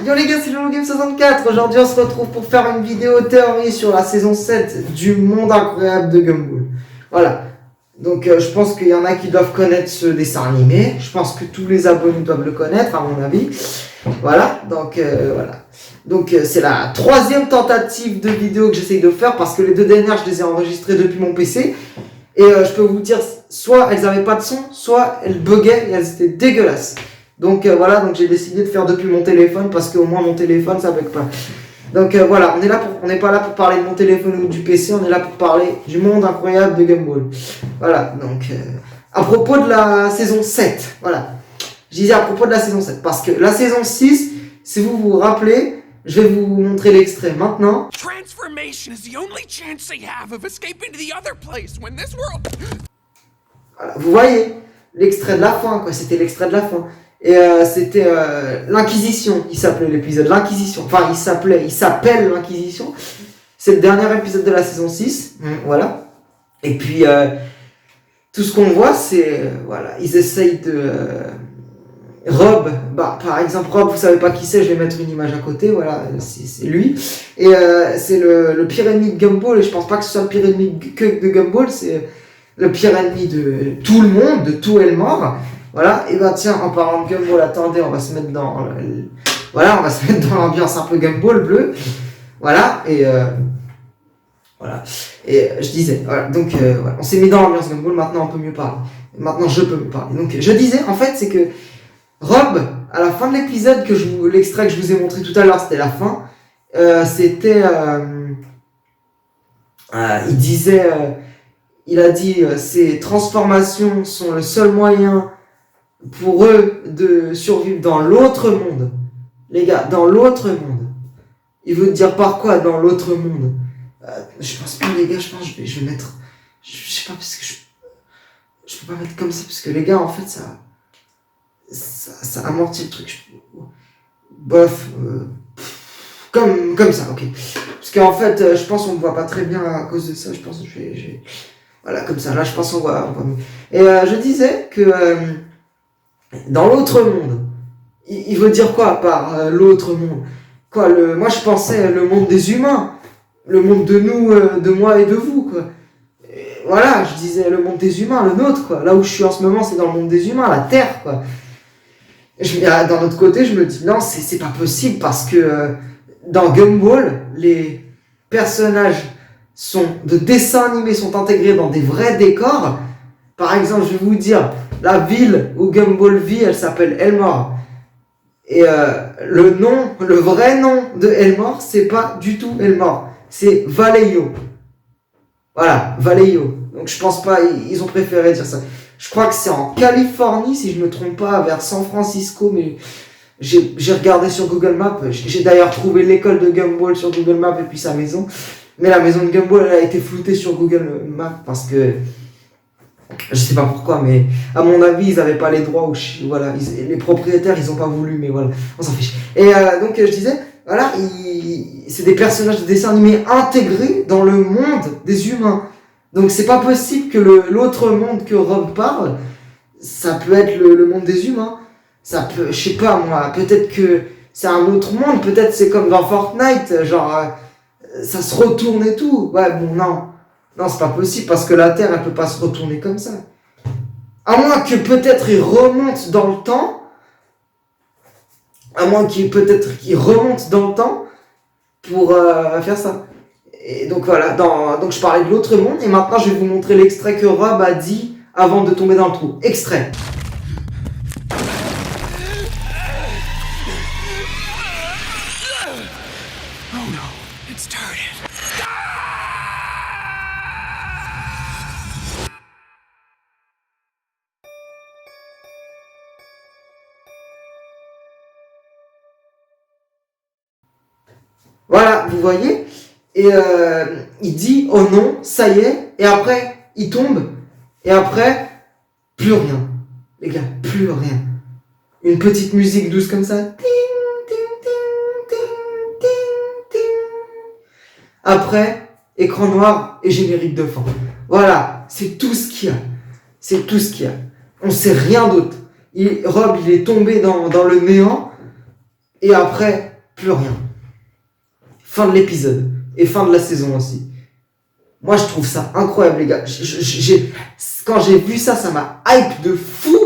Yo les gars, c'est LoloGame64. Aujourd'hui on se retrouve pour faire une vidéo théorie sur la saison 7 du monde incroyable de Gumball. Voilà. Donc je pense qu'il y en a qui doivent connaître ce dessin animé. Je pense que tous les abonnés doivent le connaître à mon avis. Voilà. Donc voilà. Donc c'est la troisième tentative de vidéo que j'essaye de faire parce que les deux dernières je les ai enregistrées depuis mon PC. Et je peux vous dire, soit elles avaient pas de son, soit elles buggaient et elles étaient dégueulasses. Donc voilà, donc j'ai décidé de faire depuis mon téléphone parce qu'au moins mon téléphone ça bug pas. Donc voilà, on n'est pas là pour parler de mon téléphone ou du PC, on est là pour parler du monde incroyable de Gumball. Voilà, donc à propos de la saison 7, voilà. Je disais à propos de la saison 7 parce que la saison 6, si vous vous rappelez, je vais vous montrer l'extrait maintenant. Transformation is the only chance they have of escaping to the other place when this world. Voilà, vous voyez l'extrait de la fin, quoi. C'était l'extrait de la fin. Et c'était l'Inquisition, il s'appelait l'épisode, l'Inquisition. Enfin, il s'appelle l'Inquisition. C'est le dernier épisode de la saison 6. Voilà. Et puis, tout ce qu'on voit, c'est, voilà, ils essayent de... Rob, bah, par exemple, Rob, vous savez pas qui c'est, je vais mettre une image à côté, voilà, c'est lui. Et c'est le pire ennemi de Gumball, et je pense pas que ce soit le pire ennemi que de Gumball, c'est le pire ennemi de tout le monde, de tout Elmore. Voilà, et bah tiens, en parlant de Gumball, attendez, on va se mettre dans voilà, on va se mettre dans l'ambiance un peu Gumball bleu. Voilà, et voilà. Et je disais, voilà, donc voilà, on s'est mis dans l'ambiance Gumball, maintenant on peut mieux parler. Maintenant je peux mieux parler. Donc je disais, en fait, c'est que Rob, à la fin de l'épisode, l'extrait que je vous ai montré tout à l'heure, c'était la fin. C'était, il disait, il a dit, ces transformations sont le seul moyen pour eux de survivre dans l'autre monde. Les gars, dans l'autre monde. Il veut dire par quoi dans l'autre monde? Je pense pas, les gars, je pense que je vais mettre, je sais pas, parce que je peux pas mettre comme ça, parce que les gars, en fait, ça amortit le truc. Bof, comme ça, ok. Parce qu'en fait, je pense qu'on ne voit pas très bien à cause de ça. Je pense que je vais voilà, comme ça. Là, je pense qu'on voit mieux. Et je disais que dans l'autre monde, il veut dire quoi par l'autre monde? Quoi, moi, je pensais le monde des humains, le monde de nous, de moi et de vous, quoi. Et voilà, je disais le monde des humains, le nôtre, quoi. Là où je suis en ce moment, c'est dans le monde des humains, la Terre, quoi. D'un autre côté, je me dis non, c'est pas possible parce que dans Gumball, les personnages de dessins animés sont intégrés dans des vrais décors. Par exemple, je vais vous dire, la ville où Gumball vit, elle s'appelle Elmore. Et le vrai nom de Elmore, c'est pas du tout Elmore, c'est Vallejo. Voilà, Vallejo. Donc je pense pas, ils ont préféré dire ça. Je crois que c'est en Californie, si je me trompe pas, vers San Francisco, mais j'ai regardé sur Google Maps. J'ai d'ailleurs trouvé l'école de Gumball sur Google Maps et puis sa maison. Mais la maison de Gumball, elle a été floutée sur Google Maps parce que je sais pas pourquoi, mais à mon avis, ils avaient pas les droits voilà, les propriétaires, ils ont pas voulu, mais voilà, on s'en fiche. Et donc je disais, voilà, c'est des personnages de dessins animés intégrés dans le monde des humains. Donc c'est pas possible que l'autre monde que Rob parle, ça peut être le monde des humains. Ça peut, je sais pas moi, peut-être que c'est un autre monde, peut-être c'est comme dans Fortnite, genre ça se retourne et tout. Ouais, bon, non, c'est pas possible parce que la Terre elle peut pas se retourner comme ça. À moins que peut-être il remonte dans le temps, qu'il remonte dans le temps pour faire ça. Et donc voilà, donc je parlais de l'autre monde et maintenant je vais vous montrer l'extrait que Rob a dit avant de tomber dans le trou. Extrait. Oh no, it started. Voilà, vous voyez? Et il dit oh non, ça y est, et après il tombe, et après plus rien, les gars, plus rien. Une petite musique douce comme ça. Ting, ting, ting, ting, ting, ting. Après, écran noir et générique de fin. Voilà, c'est tout ce qu'il y a. C'est tout ce qu'il y a. On sait rien d'autre. Rob, il est tombé dans le néant, et après, plus rien. Fin de l'épisode, et fin de la saison aussi. Moi, je trouve ça incroyable, les gars. Quand j'ai vu ça, ça m'a hype de fou.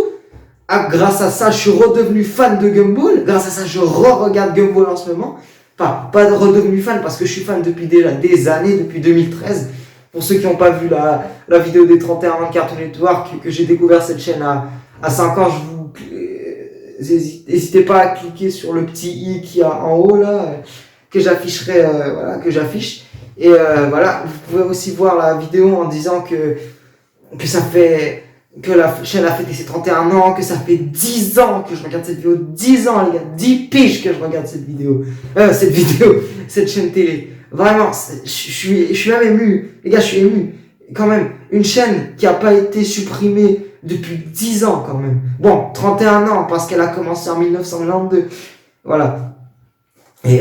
Ah, grâce à ça, je suis redevenu fan de Gumball. Grâce à ça, je re-regarde Gumball en ce moment. Enfin, pas redevenu fan parce que je suis fan depuis déjà des années, depuis 2013. Pour ceux qui n'ont pas vu la vidéo des 31 ans de Cartoon Network, que j'ai découvert cette chaîne à 5 ans, n'hésitez pas à cliquer sur le petit i qu'il y a en haut là, que j'afficherai, que j'affiche. Et voilà, vous pouvez aussi voir la vidéo en disant que la chaîne a fêté ses 31 ans, que ça fait 10 ans que je regarde cette vidéo, 10 ans les gars, 10 piges que je regarde cette chaîne télé. Vraiment, je suis même ému. Les gars, je suis ému. Quand même, une chaîne qui a pas été supprimée depuis 10 ans quand même. Bon, 31 ans parce qu'elle a commencé en 1992. Voilà. Et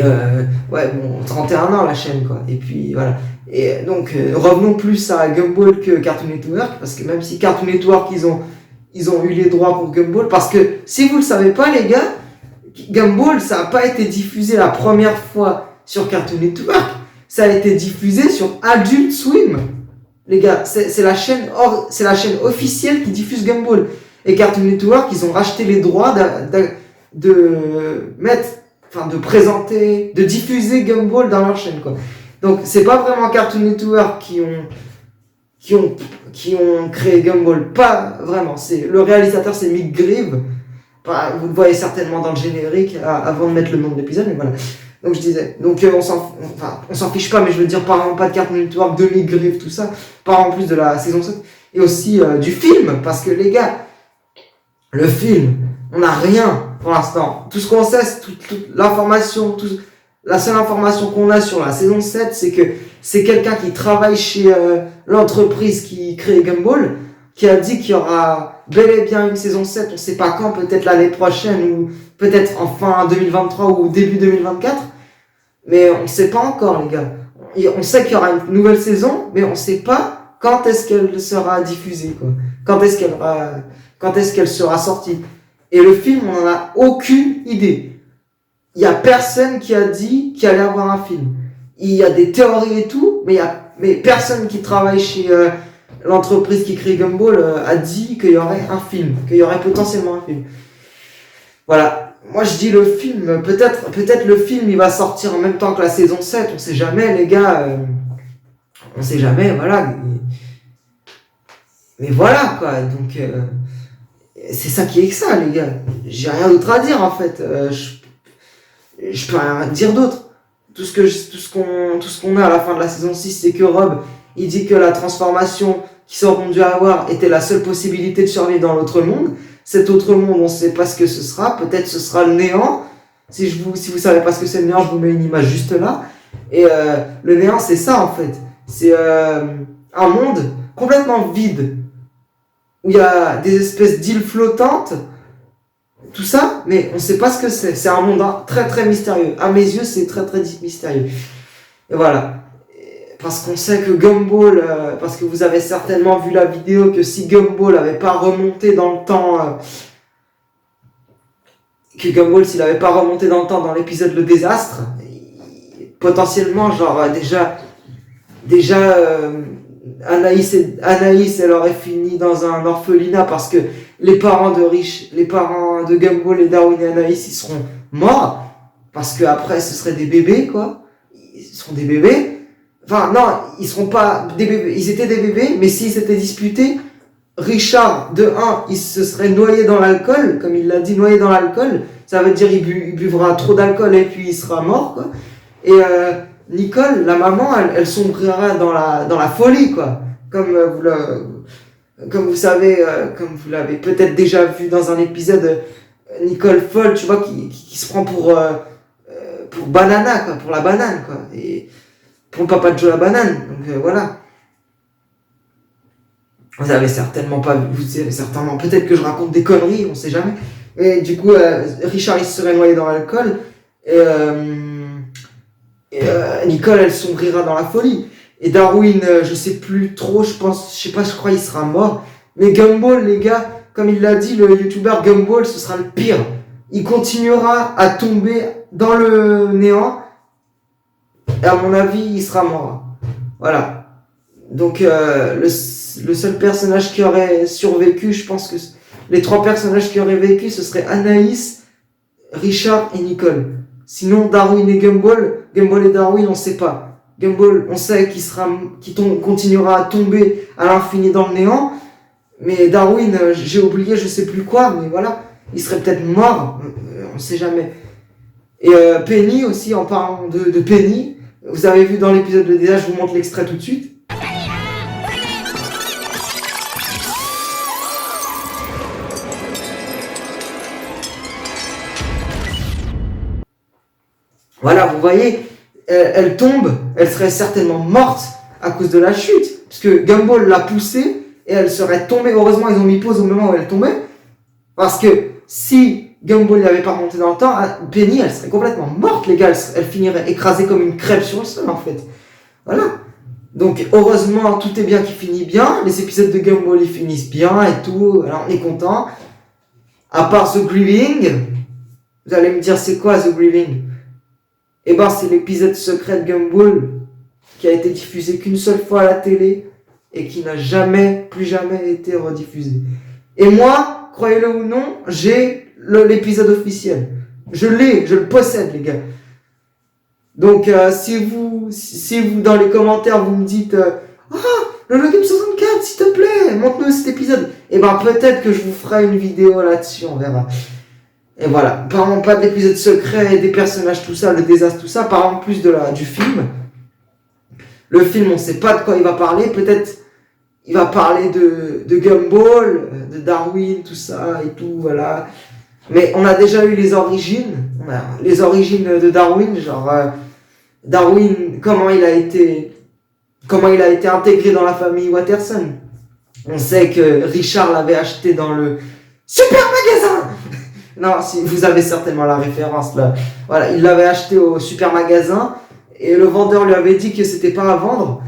31 ans la chaîne quoi. Et puis voilà. Et donc revenons plus à Gumball que Cartoon Network, parce que même si Cartoon Network ils ont eu les droits pour Gumball, parce que si vous le savez pas les gars, Gumball ça a pas été diffusé la première fois sur Cartoon Network, ça a été diffusé sur Adult Swim. Les gars, c'est la chaîne officielle qui diffuse Gumball. Et Cartoon Network, ils ont racheté les droits de présenter, de diffuser Gumball dans leur chaîne, quoi. Donc, c'est pas vraiment Cartoon Network qui ont créé Gumball. Pas vraiment. Le réalisateur, c'est Mick Grieve. Vous le voyez certainement dans le générique, avant de mettre le nom de l'épisode, mais voilà. Donc, je disais. Donc, on s'en fiche pas, mais je veux dire, parlons pas de Cartoon Network, de Mick Grieve, tout ça. Parlons en plus de la saison 7. Et aussi, du film. Parce que, les gars, le film, on n'a rien pour l'instant. Tout ce qu'on sait, toute l'information, la seule information qu'on a sur la saison 7, c'est que c'est quelqu'un qui travaille chez l'entreprise qui crée Gumball, qui a dit qu'il y aura bel et bien une saison 7, on sait pas quand, peut-être l'année prochaine, ou peut-être en fin 2023 ou début 2024, mais on sait pas encore les gars. On sait qu'il y aura une nouvelle saison, mais on sait pas quand est-ce qu'elle sera diffusée, quoi. Quand est-ce qu'elle sera sortie. Et le film, on en a aucune idée. Il y a personne qui a dit qu'il allait avoir un film. Il y a des théories et tout, mais personne qui travaille chez l'entreprise qui crée Gumball a dit qu'il y aurait un film, qu'il y aurait potentiellement un film. Voilà. Moi, je dis le film, peut-être le film, il va sortir en même temps que la saison 7, on sait jamais, les gars. On sait jamais, voilà. Mais voilà, quoi. Donc, c'est ça qui est que ça, les gars. J'ai rien d'autre à dire, en fait. Je peux rien dire d'autre. Tout ce qu'on a à la fin de la saison 6, c'est que Rob, il dit que la transformation qu'ils auront dû avoir était la seule possibilité de survivre dans l'autre monde. Cet autre monde, on sait pas ce que ce sera. Peut-être ce sera le néant. Si vous savez pas ce que c'est le néant, je vous mets une image juste là. Et le néant, c'est ça, en fait. C'est un monde complètement vide, où il y a des espèces d'îles flottantes, tout ça, mais on sait pas ce que c'est. C'est un monde très très mystérieux. À mes yeux, c'est très très mystérieux. Et voilà. Parce qu'on sait que Gumball, parce que vous avez certainement vu la vidéo, que si Gumball avait pas remonté dans le temps, s'il avait pas remonté dans le temps dans l'épisode Le Désastre, potentiellement, genre, déjà, Anaïs, elle aurait fini dans un orphelinat parce que les parents de Gumball et Darwin et Anaïs, ils seront morts parce que après ce seraient des bébés, quoi. Ils seront des bébés. Enfin, non, ils seront pas des bébés. Ils étaient des bébés, mais s'ils s'étaient disputés, Richard, de 1, il se serait noyé dans l'alcool, comme il l'a dit, noyé dans l'alcool. Ça veut dire il buvra trop d'alcool et puis il sera mort, quoi. Et Nicole, la maman, elle sombrira dans la folie, quoi. Comme vous savez, comme vous l'avez peut-être déjà vu dans un épisode, Nicole folle, tu vois, qui se prend pour Banana, quoi, pour la banane, quoi. Et pour le papa de Joe la banane. Donc voilà. Vous avez certainement pas vu, peut-être que je raconte des conneries, on sait jamais. Et du coup, Richard, il se serait noyé dans l'alcool. Et Nicole, elle sombrira dans la folie. Et Darwin, je sais plus trop, je crois, il sera mort. Mais Gumball, les gars, comme il l'a dit, le youtubeur Gumball, ce sera le pire. Il continuera à tomber dans le néant. Et à mon avis, il sera mort. Voilà. Donc, le seul personnage qui aurait survécu, je pense que les 3 personnages qui auraient vécu, ce serait Anaïs, Richard et Nicole. Sinon, Darwin et Gumball et Darwin, on sait pas. Gumball, on sait qu'il continuera à tomber à l'infini dans le néant. Mais Darwin, j'ai oublié, je sais plus quoi, mais voilà. Il serait peut-être mort, on sait jamais. Et Penny aussi, en parlant de Penny, vous avez vu dans l'épisode de DA, je vous montre l'extrait tout de suite. Voilà, vous voyez, elle tombe, elle serait certainement morte à cause de la chute, parce que Gumball l'a poussée et elle serait tombée. Heureusement, ils ont mis pause au moment où elle tombait, parce que si Gumball n'avait pas remonté dans le temps, Penny, elle serait complètement morte, les gars, elle finirait écrasée comme une crêpe sur le sol, en fait. Voilà. Donc, heureusement, tout est bien qui finit bien, les épisodes de Gumball, ils finissent bien et tout, alors on est content. À part The Grieving, vous allez me dire, c'est quoi The Grieving? Eh ben, c'est l'épisode secret de Gumball qui a été diffusé qu'une seule fois à la télé et qui n'a plus jamais été rediffusé. Et moi, croyez-le ou non, j'ai l'épisode officiel. Je le possède, les gars. Donc, si vous, dans les commentaires, vous me dites, le Game 64, s'il te plaît, montre-nous cet épisode. Eh ben, peut-être que je vous ferai une vidéo là-dessus, on verra. Et voilà, parlons pas de l'épisode secret, des personnages, tout ça, le désastre, tout ça, parlons plus du film. Le film, on sait pas de quoi il va parler, peut-être il va parler de Gumball, de Darwin, tout ça et tout, voilà. Mais on a déjà eu les origines de Darwin, genre Darwin, comment il a été intégré dans la famille Watterson. On sait que Richard l'avait acheté dans le super magasin. Non, si vous avez certainement la référence là. Voilà, il l'avait acheté au super magasin et le vendeur lui avait dit que c'était pas à vendre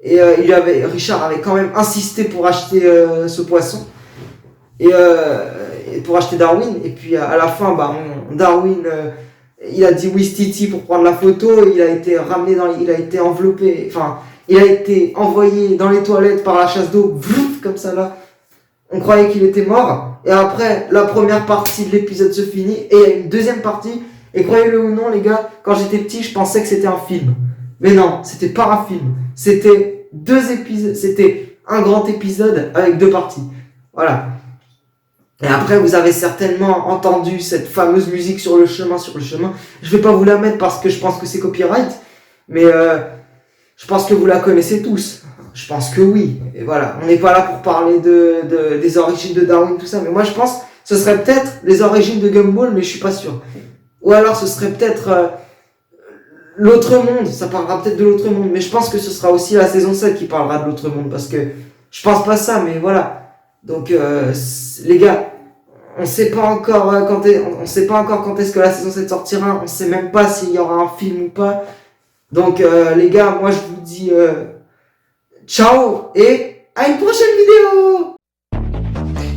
et Richard avait quand même insisté pour acheter ce poisson et pour acheter Darwin. Et puis à la fin, Darwin, il a dit oui Titi pour prendre la photo. Il a été ramené il a été enveloppé, enfin, il a été envoyé dans les toilettes par la chasse d'eau, comme ça là. On croyait qu'il était mort. Et après, la première partie de l'épisode se finit. Et il y a une deuxième partie. Et croyez-le ou non, les gars, quand j'étais petit, je pensais que c'était un film. Mais non, c'était pas un film. C'était 2 épisodes. C'était un grand épisode avec 2 parties. Voilà. Et après, vous avez certainement entendu cette fameuse musique sur le chemin. Je vais pas vous la mettre parce que je pense que c'est copyright. Mais je pense que vous la connaissez tous. Je pense que oui. Et voilà, on n'est pas là pour parler des origines de Darwin, tout ça. Mais moi, je pense que ce serait peut-être les origines de Gumball, mais je suis pas sûr. Ou alors, ce serait peut-être l'autre monde. Ça parlera peut-être de l'autre monde. Mais je pense que ce sera aussi la saison 7 qui parlera de l'autre monde. Parce que je pense pas ça, mais voilà. Donc, les gars, on sait pas encore quand est-ce que la saison 7 sortira. On sait même pas s'il y aura un film ou pas. Donc, les gars, moi, je vous dis... ciao et à une prochaine vidéo.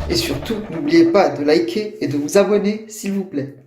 Et surtout, n'oubliez pas de liker et de vous abonner s'il vous plaît.